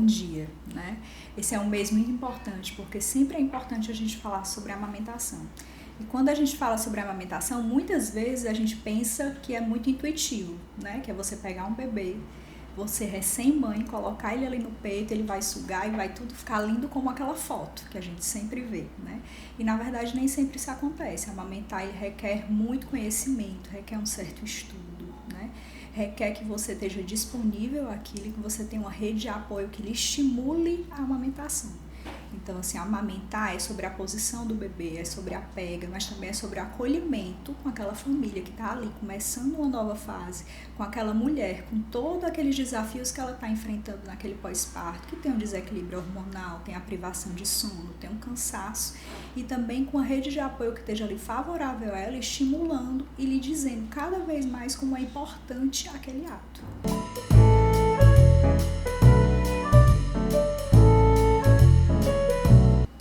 dia, né? Esse é um mês muito importante, porque sempre é importante a gente falar sobre a amamentação. E quando a gente fala sobre a amamentação, muitas vezes a gente pensa que é muito intuitivo, né? Que é você pegar um bebê, você recém-mãe, colocar ele ali no peito, ele vai sugar e vai tudo ficar lindo como aquela foto que a gente sempre vê, né? E na verdade nem sempre isso acontece. Amamentar ele requer muito conhecimento, requer um certo estudo, né? Requer que você esteja disponível àquilo, que você tenha uma rede de apoio que lhe estimule a amamentação. Então, assim, amamentar é sobre a posição do bebê, é sobre a pega, mas também é sobre o acolhimento com aquela família que está ali começando uma nova fase, com aquela mulher, com todos aqueles desafios que ela está enfrentando naquele pós-parto, que tem um desequilíbrio hormonal, tem a privação de sono, tem um cansaço, e também com a rede de apoio que esteja ali favorável a ela, estimulando e lhe dizendo cada vez mais como é importante aquele ato.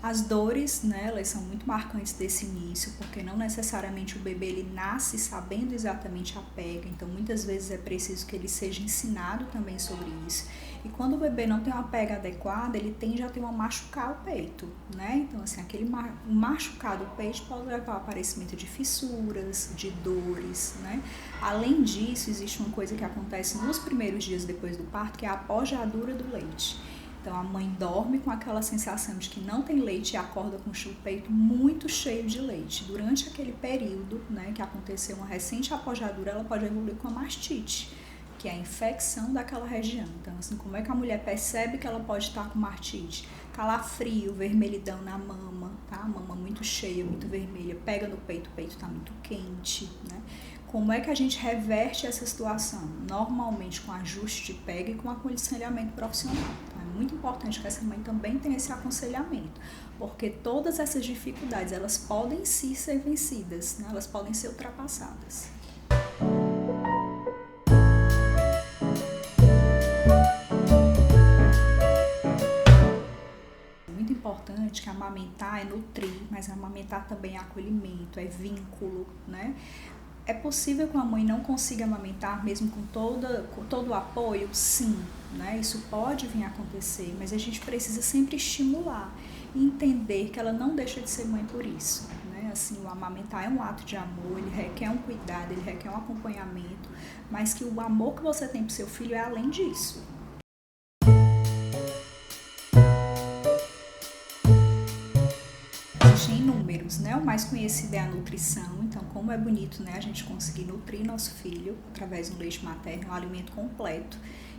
As dores, né, elas são muito marcantes desse início, porque não necessariamente o bebê ele nasce sabendo exatamente a pega, então muitas vezes é preciso que ele seja ensinado também sobre isso. E quando o bebê não tem uma pega adequada, ele tende a ter uma machucar o peito, né? Então, assim, aquele machucado do peito pode levar ao aparecimento de fissuras, de dores, né? Além disso, existe uma coisa que acontece nos primeiros dias depois do parto, que é a apojadura do leite. Então, a mãe dorme com aquela sensação de que não tem leite e acorda com o peito muito cheio de leite. Durante aquele período, né, que aconteceu uma recente apojadura, ela pode evoluir com a mastite, que é a infecção daquela região. Então, assim, como é que a mulher percebe que ela pode estar com mastite? Calafrio, vermelhidão na mama, tá? A mama muito cheia, muito vermelha, pega no peito, o peito está muito quente, né? Como é que a gente reverte essa situação? Normalmente com ajuste de pega e com aconselhamento profissional. Então, é muito importante que essa mãe também tenha esse aconselhamento, porque todas essas dificuldades, elas podem sim ser vencidas, né? Elas podem ser ultrapassadas. Muito importante que amamentar é nutrir, mas amamentar também é acolhimento, é vínculo, né? É possível que uma mãe não consiga amamentar mesmo com todo o apoio? Sim, né? Isso pode vir a acontecer, mas a gente precisa sempre estimular e entender que ela não deixa de ser mãe por isso, né? Assim, o amamentar é um ato de amor, ele requer um cuidado, ele requer um acompanhamento, mas que o amor que você tem pro seu filho é além disso. Existem inúmeros, né? O mais conhecido é a nutrição. Então, como é bonito, né, a gente conseguir nutrir nosso filho através do leite materno, um alimento completo,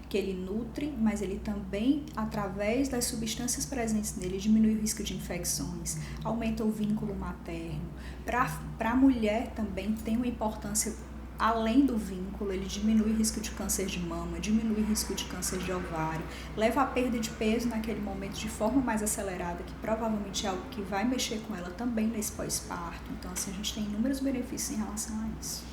que ele nutre, mas ele também, através das substâncias presentes nele, diminui o risco de infecções, aumenta o vínculo materno. Para a mulher também tem uma importância. Além do vínculo, ele diminui o risco de câncer de mama, diminui o risco de câncer de ovário, leva à perda de peso naquele momento de forma mais acelerada, que provavelmente é algo que vai mexer com ela também nesse pós-parto. Então, assim, a gente tem inúmeros benefícios em relação a isso.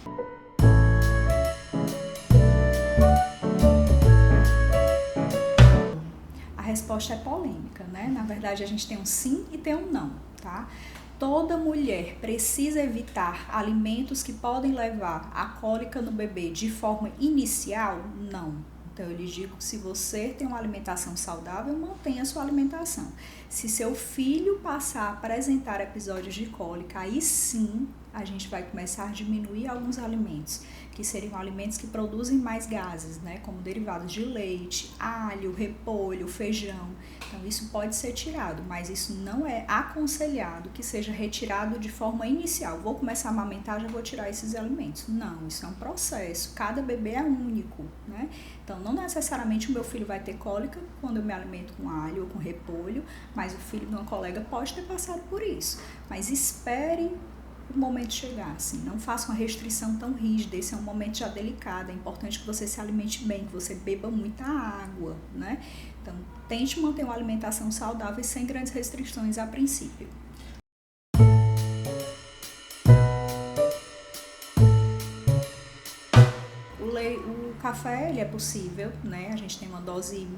A resposta é polêmica, né? Na verdade, a gente tem um sim e tem um não, tá? Toda mulher precisa evitar alimentos que podem levar à cólica no bebê de forma inicial? Não. Então, eu lhes digo que se você tem uma alimentação saudável, mantenha a sua alimentação. Se seu filho passar a apresentar episódios de cólica, aí sim a gente vai começar a diminuir alguns alimentos, que seriam alimentos que produzem mais gases, né? Como derivados de leite, alho, repolho, feijão. Então, isso pode ser tirado, mas isso não é aconselhado que seja retirado de forma inicial. Vou começar a amamentar, já vou tirar esses alimentos. Não, isso é um processo. Cada bebê é único, né? Então, não necessariamente o meu filho vai ter cólica quando eu me alimento com alho ou com repolho, mas o filho de uma colega pode ter passado por isso. Mas espere o momento chegar, assim, não faça uma restrição tão rígida, esse é um momento já delicado, é importante que você se alimente bem, que você beba muita água, né? Então, tente manter uma alimentação saudável e sem grandes restrições a princípio. O café, ele é possível, né? A gente tem uma dose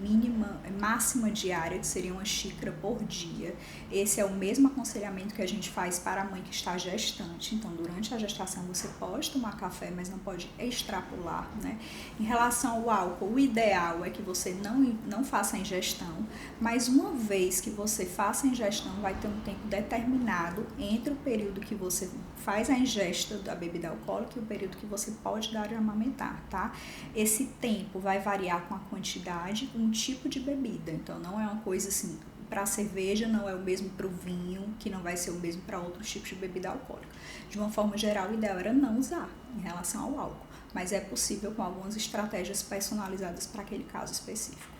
máxima diária, que seria 1 xícara por dia. Esse é o mesmo aconselhamento que a gente faz para a mãe que está gestante. Então, durante a gestação, você pode tomar café, mas não pode extrapolar, né? Em relação ao álcool, o ideal é que você não faça a ingestão, mas uma vez que você faça a ingestão, vai ter um tempo determinado entre o período que você faz a ingesta da bebida alcoólica e o período que você pode dar de amamentar, tá? Esse tempo vai variar com a quantidade, com o tipo de bebida. Então, não é uma coisa assim, para a cerveja não é o mesmo para o vinho, que não vai ser o mesmo para outros tipos de bebida alcoólica. De uma forma geral, o ideal era não usar em relação ao álcool, mas é possível com algumas estratégias personalizadas para aquele caso específico.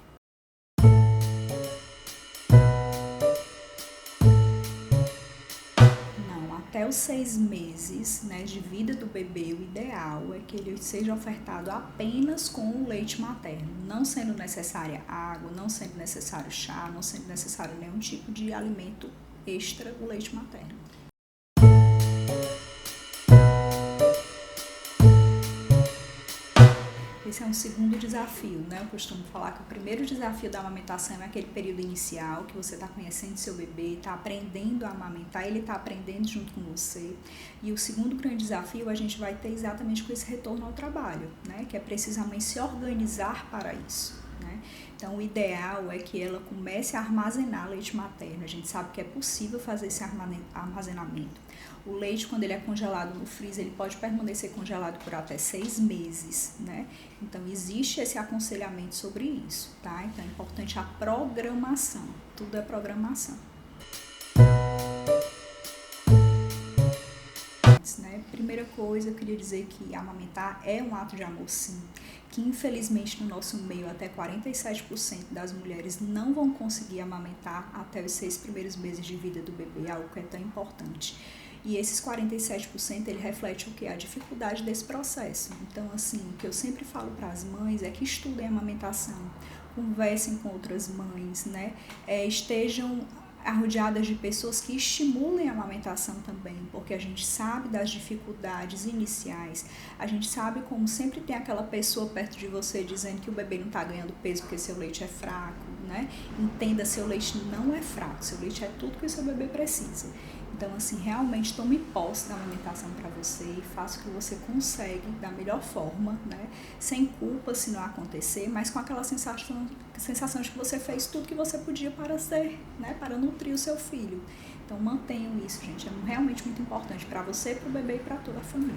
Até os 6 meses, né, de vida do bebê, o ideal é que ele seja ofertado apenas com o leite materno, não sendo necessária água, não sendo necessário chá, não sendo necessário nenhum tipo de alimento extra, o leite materno. Esse é um segundo desafio, né? Eu costumo falar que o primeiro desafio da amamentação é aquele período inicial, que você está conhecendo seu bebê, está aprendendo a amamentar, ele está aprendendo junto com você. E o segundo grande desafio a gente vai ter exatamente com esse retorno ao trabalho, né? Que é precisamente se organizar para isso, né? Então, o ideal é que ela comece a armazenar leite materno. A gente sabe que é possível fazer esse armazenamento. O leite, quando ele é congelado no freezer, ele pode permanecer congelado por até 6 meses, né? Então, existe esse aconselhamento sobre isso, tá? Então, é importante a programação. Tudo é programação. Né? Primeira coisa, eu queria dizer que amamentar é um ato de amor, sim, que infelizmente no nosso meio até 47% das mulheres não vão conseguir amamentar até os 6 primeiros meses de vida do bebê, algo que é tão importante. E esses 47% ele reflete o que? A dificuldade desse processo. Então, assim, o que eu sempre falo para as mães é que estudem a amamentação, conversem com outras mães, né? Estejam rodeadas de pessoas que estimulem a amamentação também, porque a gente sabe das dificuldades iniciais, a gente sabe como sempre tem aquela pessoa perto de você dizendo que o bebê não está ganhando peso porque seu leite é fraco, né? Entenda, seu leite não é fraco, seu leite é tudo que o seu bebê precisa. Então, assim, realmente tome posse da amamentação para você e faça o que você consegue da melhor forma, né? Sem culpa se não acontecer, mas com aquela sensação de que você fez tudo que você podia para ser, né? Para nutrir o seu filho. Então, mantenham isso, gente. É realmente muito importante para você, para o bebê e para toda a família.